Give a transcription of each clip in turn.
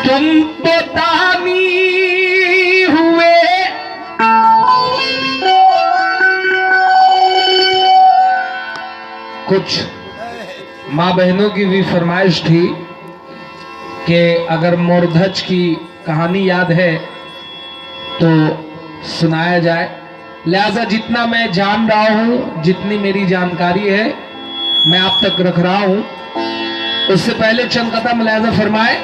तुम तो दानी हुए कुछ माँ बहनों की भी फरमाइश थी कि अगर मोरध्वज की कहानी याद है तो सुनाया जाए। लिहाजा जितना मैं जान रहा हूं, जितनी मेरी जानकारी है मैं आप तक रख रहा हूं। उससे पहले चंद कदम लिहाजा फरमाए।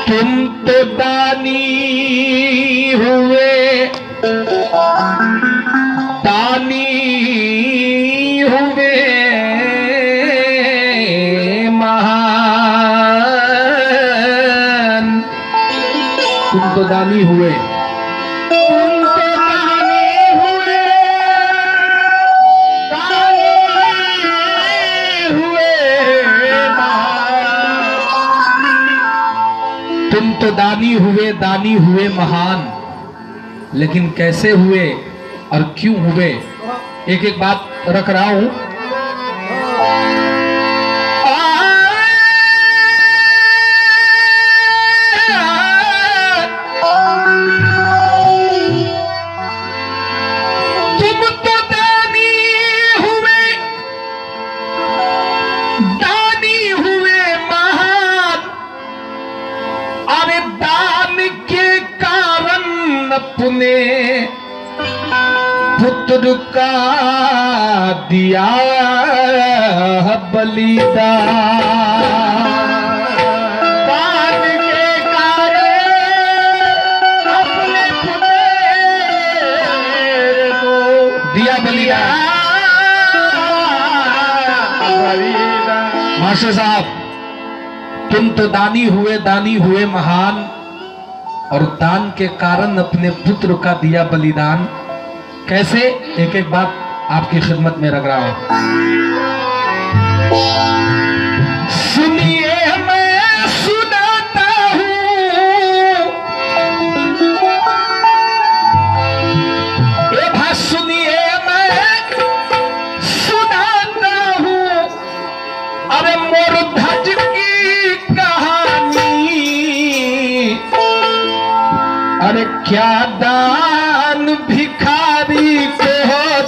तुम तो दानी हुए, दानी हुए महान। तुम तो दानी हुए, तुम तो दानी हुए, दानी हुए महान। तुम तो दानी हुए महान, लेकिन कैसे हुए और क्यों हुए, एक एक बात रख रहा हूं। तुम तो दानी हुए महान। अरे दान के कारण अपने पुत्र का दिया बलिदान। दान के कारण अपने पुत्र को दिया बलिदान। मास्टर साहब, तुम तो दानी हुए महान, और दान के कारण अपने पुत्र का दिया बलिदान। कैसे, एक एक बात आपकी खिदमत में रख रहा हूं। सुनिए मैं सुनाता हूं, ए भाई सुनिए मैं सुनाता हूं। अरे मोरध्वज की कहानी, अरे क्या दान भिखारी को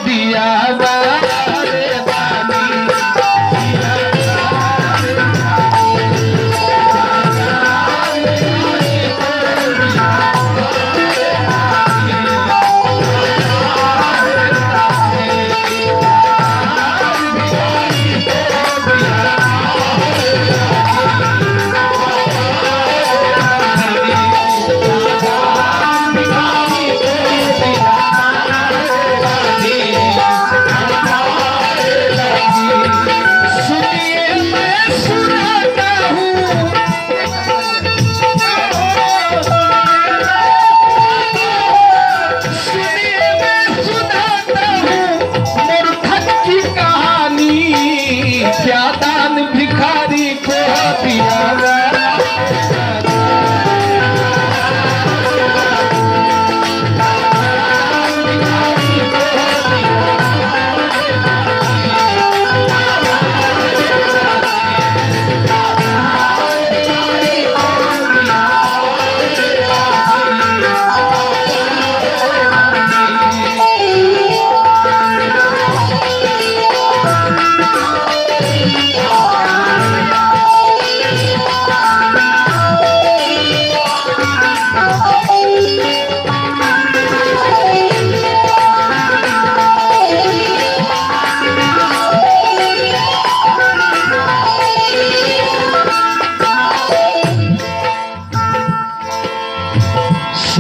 दिया रे दानी।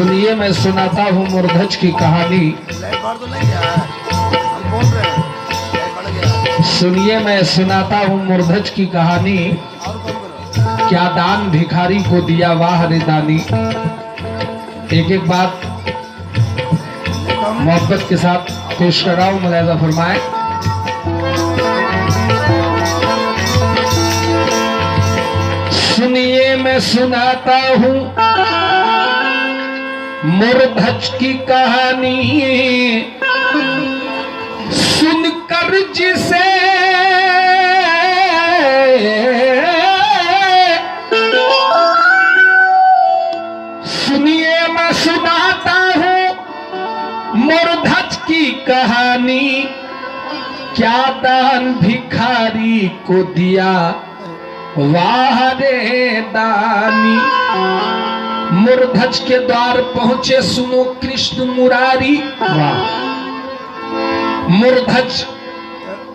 सुनिए मैं सुनाता हूँ मूर्धज की कहानी। सुनिए मैं सुनाता हूँ मूर्धज की कहानी। क्या दान भिखारी को दिया वाह रे दानी। एक एक बात मोहब्बत के साथ पेश कर रहा हूँ, मुलाहिजा फरमाए। सुनिए मैं सुनाता हूँ मूर्धज की कहानी। सुनकर जिसे सुनिए मैं सुनाता हूँ मूर्धज की कहानी। क्या दान भिखारी को दिया वाह रे दानी। मूर्धज के द्वार पहुंचे सुनो कृष्ण मुरारी। वाह। मूर्धज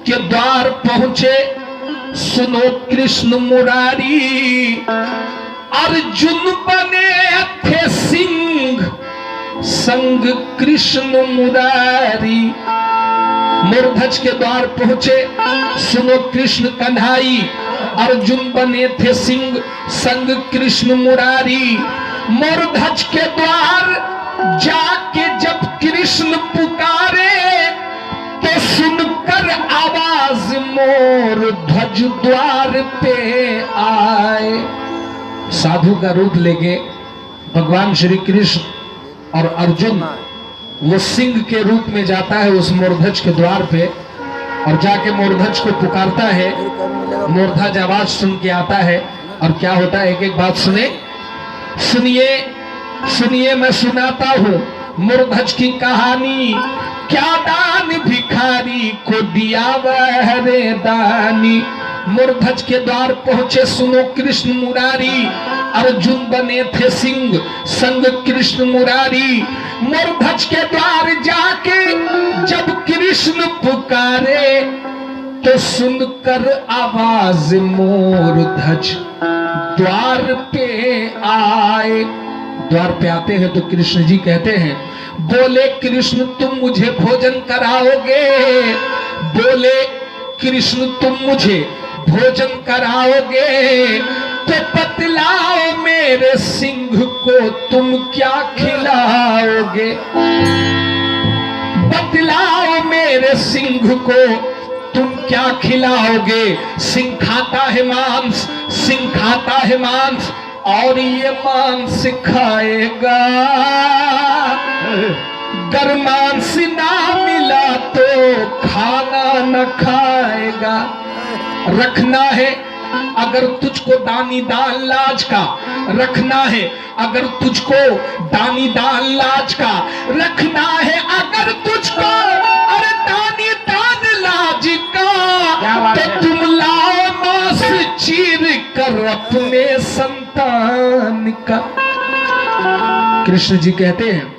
के द्वार पहुंचे सुनो कृष्ण मुरारी। अर्जुन बने थे सिंह संग कृष्ण मुरारी। मूर्धज के द्वार पहुंचे सुनो कृष्ण कन्हाई। अर्जुन बने थे सिंह संग कृष्ण मुरारी। मूर्धज के द्वार जाके जब कृष्ण पुकारे तो सुनकर आवाज मूर्धज द्वार पे आए। साधु का रूप लेके भगवान श्री कृष्ण और अर्जुन वो सिंह के रूप में जाता है उस मूर्धज के द्वार पे और जाके मूर्धज को पुकारता है। मूर्धज आवाज सुन के आता है और क्या होता है, एक एक बात सुने। सुनिए सुनिए मैं सुनाता हूँ मूर्धज की कहानी। क्या दान भिखारी को दिया वह रे दानी। मूर्धज के द्वार पहुंचे सुनो कृष्ण मुरारी। अर्जुन बने थे सिंह संग कृष्ण मुरारी। मूर्धज के द्वार जाके जब कृष्ण पुकारे तो सुनकर आवाज मूर्धज द्वार पे आए। द्वार पे आते हैं तो कृष्ण जी कहते हैं, बोले कृष्ण तुम मुझे भोजन कराओगे। बोले कृष्ण तुम मुझे भोजन कराओगे तो बतलाओ मेरे सिंह को तुम क्या खिलाओगे। बतलाओ मेरे सिंह को तुम क्या खिलाओगे। सिंह खाता है मांस, सिंह खाता है मांस और ये मांस खाएगा। गर मांस ना मिला तो खाना न खाएगा। रखना है अगर तुझको दानी दान लाज का, रखना है अगर तुझको दानी दान लाज का, रखना है अगर तुझको अरे दानी दान लाज का तो तुम लाओ मांस चीर कर अपने संतान का। कृष्ण जी कहते हैं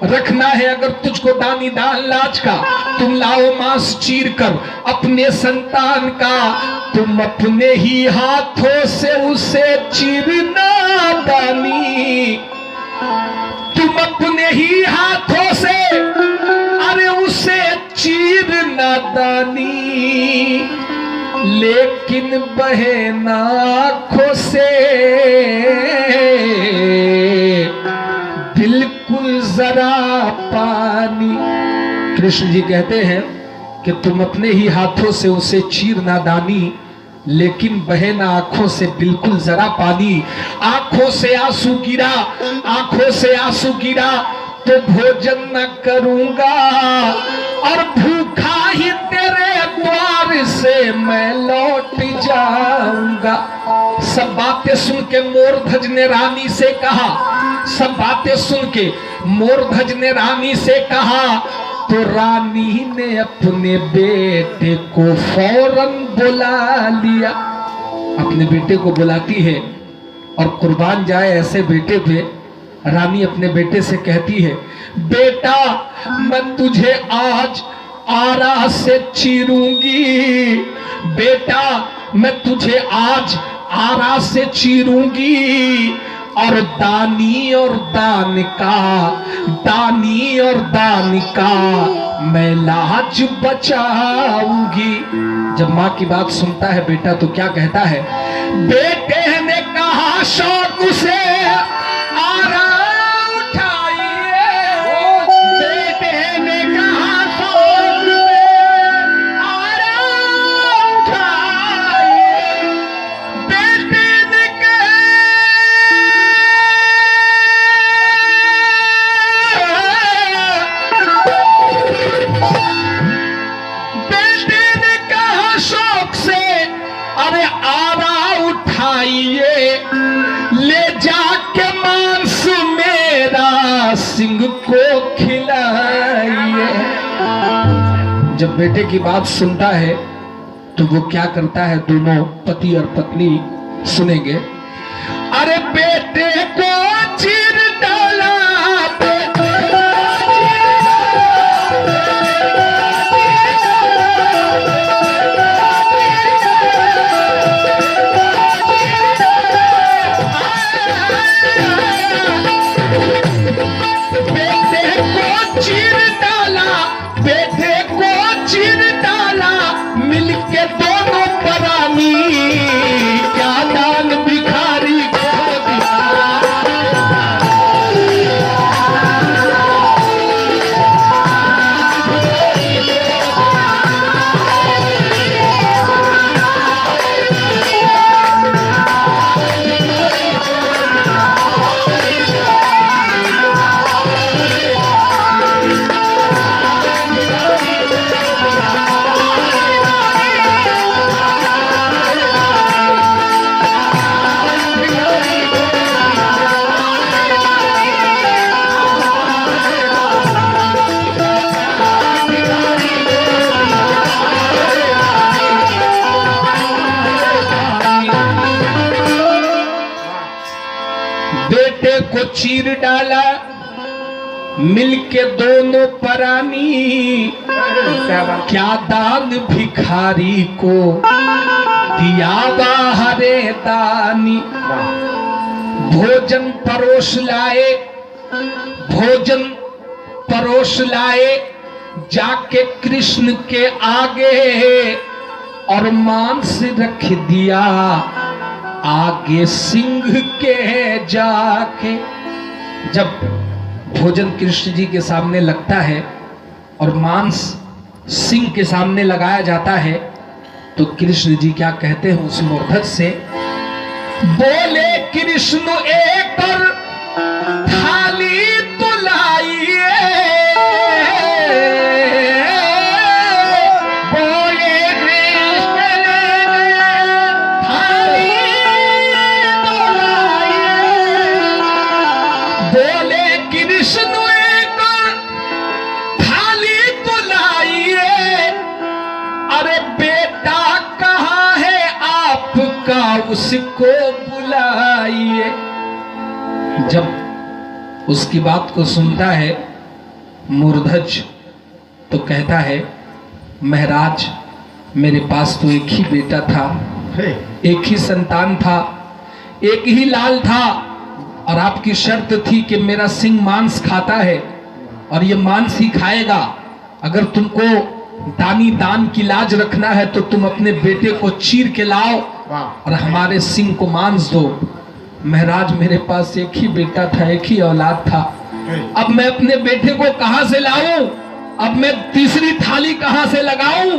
रखना है अगर तुझको दानी दान लाज का, तुम लाओ मांस चीर कर अपने संतान का। तुम अपने ही हाथों से उसे चीरना दानी। तुम अपने ही हाथों से अरे उसे चीरना दानी। लेकिन बहे ना आंखों से बिल्कुल जरा पानी। कृष्ण जी कहते हैं कि तुम अपने ही हाथों से उसे चीरना दानी, लेकिन बहे ना आंखों से बिल्कुल जरा पानी। आंखों से आंसू गिरा, आंखों से आंसू गिरा तो भोजन न करूंगा और भूखा ही तेरे द्वार से मैं लौट जाऊंगा। सब बातें सुन के मूर्धज ने रानी से कहा, सब बातें सुन के मूर्धज ने रानी से कहा तो रानी ने अपने बेटे को फौरन बुला लिया। अपने बेटे को बुलाती है और कुर्बान जाए ऐसे बेटे पे रानी अपने बेटे से कहती है, बेटा मैं तुझे आज आरा से चीरूंगी। बेटा मैं तुझे आज आरा से चीरूंगी और दानी और दान का मैं लाज बचाऊंगी। जब माँ की बात सुनता है बेटा तो क्या कहता है? बेटे ने कहा शौक से आरा उठाइए, बेटे ने कहा शौक से आरा उठाइए, बेटे ने कहा शौक से अरे आरा उठाइए, ले जाके मांस मेरा सिंह को खिलाइए। जब बेटे की बात सुनता है तो वो क्या करता है? दोनों पति और पत्नी सुनेंगे। अरे बेटे को चीर डाला, बेटे को चीर डाला, मिलके दोनों परानी, क्या दान भिखारी को दिया बाहरे दानी। भोजन परोस लाए जाके कृष्ण के आगे, और मांस रख दिया आगे सिंह के जाके। जब भोजन कृष्ण जी के सामने लगता है और मांस सिंह के सामने लगाया जाता है तो कृष्ण जी क्या कहते हैं उस मूर्धज से? बोले कृष्ण एक और थाली तो लाइए, उसको बुलाइए। जब उसकी बात को सुनता है मूर्धज तो कहता है, महाराज मेरे पास तो एक ही बेटा था, एक ही संतान था, एक ही लाल था, और आपकी शर्त थी कि मेरा सिंह मांस खाता है और ये मांस ही खाएगा। अगर तुमको दान की लाज रखना है तो तुम अपने बेटे को चीर के लाओ और हमारे सिंह को मांस दो। महाराज मेरे पास एक ही बेटा था, एक ही औलाद था, अब मैं अपने बेटे को कहां से लाऊं? अब मैं तीसरी थाली कहां से लगाऊं?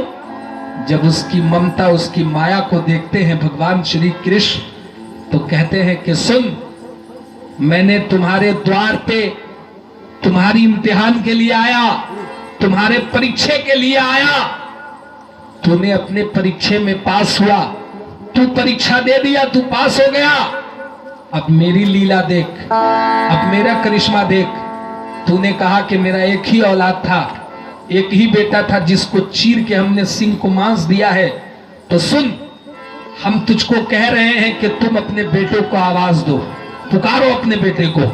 जब उसकी ममता, उसकी माया को देखते हैं भगवान श्री कृष्ण तो कहते हैं कि सुन, मैंने तुम्हारे द्वार पे तुम्हारी इम्तिहान के लिए आया, तुम्हारे परीक्षा के लिए आया, तूने अपने परीक्षा में पास हुआ, तू परीक्षा दे दिया, तू पास हो गया। अब मेरी लीला देख, अब मेरा करिश्मा देख। तूने कहा कि मेरा एक ही औलाद था, एक ही बेटा था जिसको चीर के हमने सिंह को मांस दिया है, तो सुन, हम तुझको कह रहे हैं कि तुम अपने बेटे को आवाज दो, पुकारो अपने बेटे को।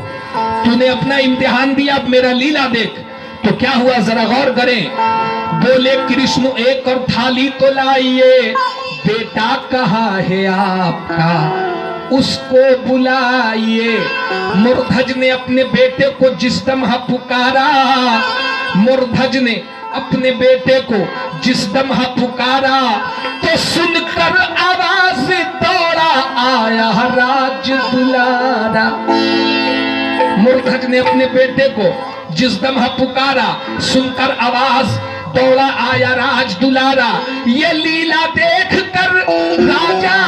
तूने अपना इम्तिहान दिया, अब मेरा लीला देख। तो क्या हुआ जरा गौर करें। बोले कृष्ण एक और थाली तो लाइए, बेटा कहाँ है आपका? उसको बुलाइए। मूर्धज ने अपने बेटे को जिस दम पुकारा, मूर्धज ने अपने बेटे को जिस दम पुकारा, तो सुनकर आवाज दौड़ा आया राज दुलारा। मूर्धज ने अपने बेटे को जिस दम पुकारा, सुनकर आवाज दौड़ा आया राज दुलारा। ये लीला देखकर राजा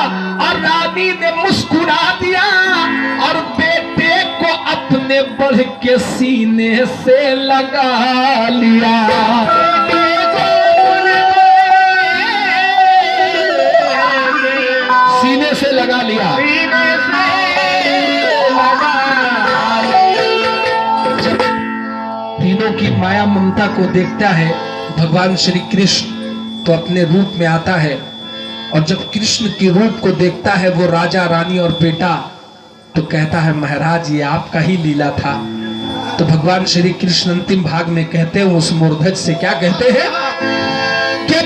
और रानी ने मुस्कुरा दिया और बेटे को अपने बढ़ के सीने से लगा लिया। सीने से लगा लिया। जब तीनों की माया ममता को देखता है भगवान श्री कृष्ण, तो अपने रूप में आता है, और जब कृष्ण के रूप को देखता है वो राजा, रानी और बेटा, तो कहता है महाराज ये आपका ही लीला था। तो भगवान श्री कृष्ण अंतिम भाग में कहते हैं उस मूर्धज से, क्या कहते हैं कि